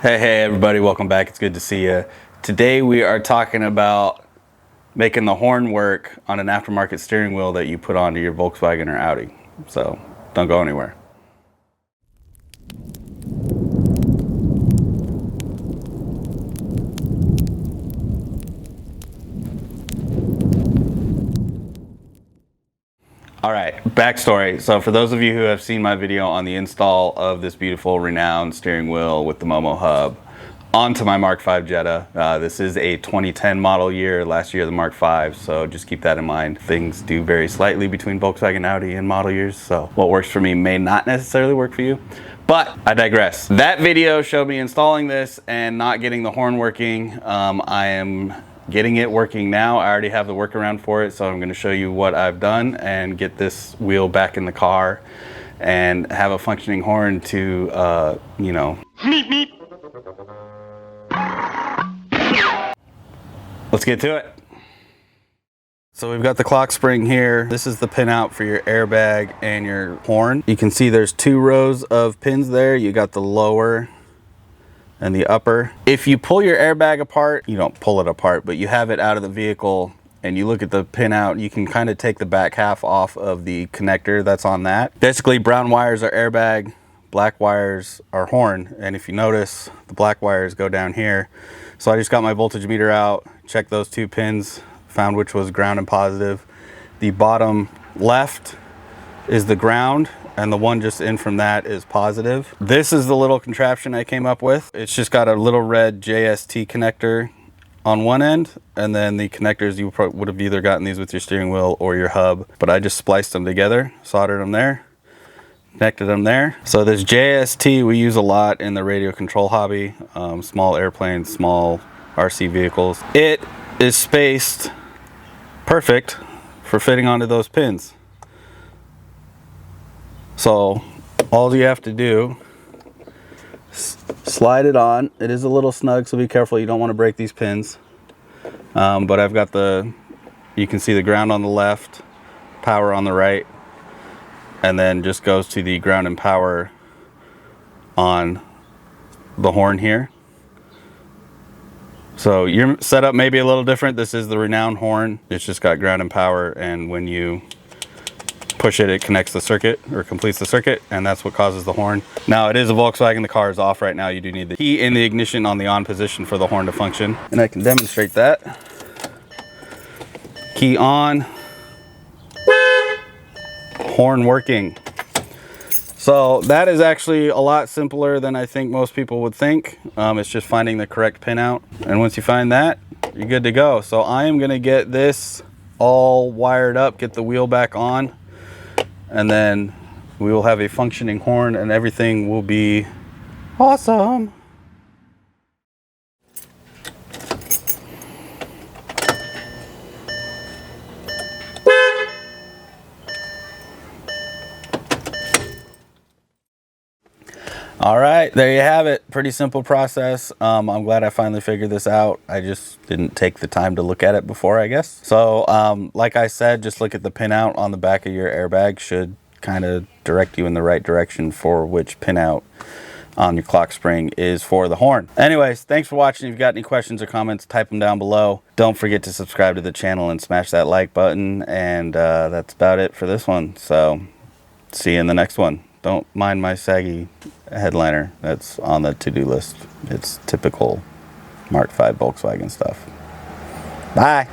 Hey everybody, welcome back. It's good to see you. Today we are talking about making the horn work on an aftermarket steering wheel that you put onto your Volkswagen or Audi. So don't go anywhere. All right, backstory. So for those of you who have seen my video on the install of this beautiful Renown steering wheel with the Momo hub onto my Mark V Jetta, this is a 2010 model year, last year the Mark V, so just keep that in mind. Things do vary slightly between Volkswagen, Audi, and model years, so what works for me may not necessarily work for you. But I digress. That video showed me installing this and not getting the horn working. I am getting it working now. I already have the workaround for it, so I'm going to show you what I've done and get this wheel back in the car and have a functioning horn to, you know, meep meep. Let's get to it. So we've got the clock spring here. This is the pin out for your airbag and your horn. You can see there's two rows of pins there. You got the lower and the upper. If you pull your airbag apart, you don't pull it apart, but you have it out of the vehicle and you look at the pin out, you can kind of take the back half off of the connector that's on that. Basically, brown wires are airbag, black wires are horn. And if you notice, the black wires go down here. So I just got my voltage meter out, checked those two pins, found which was ground and positive. The bottom left is the ground, and the one just in from that is positive. This is the little contraption I came up with. It's just got a little red JST connector on one end, and then the connectors, you would have either gotten these with your steering wheel or your hub, but I just spliced them together, soldered them there, connected them there. So this JST we use a lot in the radio control hobby, small airplanes, small RC vehicles. It is spaced perfect for fitting onto those pins. So all you have to do, slide it on. It is a little snug, so be careful, you don't want to break these pins. But I've got you can see the ground on the left, power on the right, and then just goes to the ground and power on the horn here. So your setup may be a little different. This is the Renown horn. It's just got ground and power, and when you push it, it connects the circuit or completes the circuit, and that's what causes the horn. Now it is a Volkswagen, the car is off right now. You do need the key in the ignition on the on position for the horn to function, and I can demonstrate that. Key on, horn working. So that is actually a lot simpler than I think most people would think. It's just finding the correct pin out, and once you find that, you're good to go. So I am gonna get this all wired up, get the wheel back on, and then we will have a functioning horn and everything will be awesome. All right, there you have it. Pretty simple process. I'm glad I finally figured this out. I just didn't take the time to look at it before, I guess. So like I said, just look at the pin out on the back of your airbag. Should kind of direct you in the right direction for which pin out on your clock spring is for the horn. Anyways, thanks for watching. If you've got any questions or comments, type them down below. Don't forget to subscribe to the channel and smash that like button. And that's about it for this one. So see you in the next one. Don't mind my saggy headliner. That's on the to-do list. It's typical Mark V Volkswagen stuff. Bye.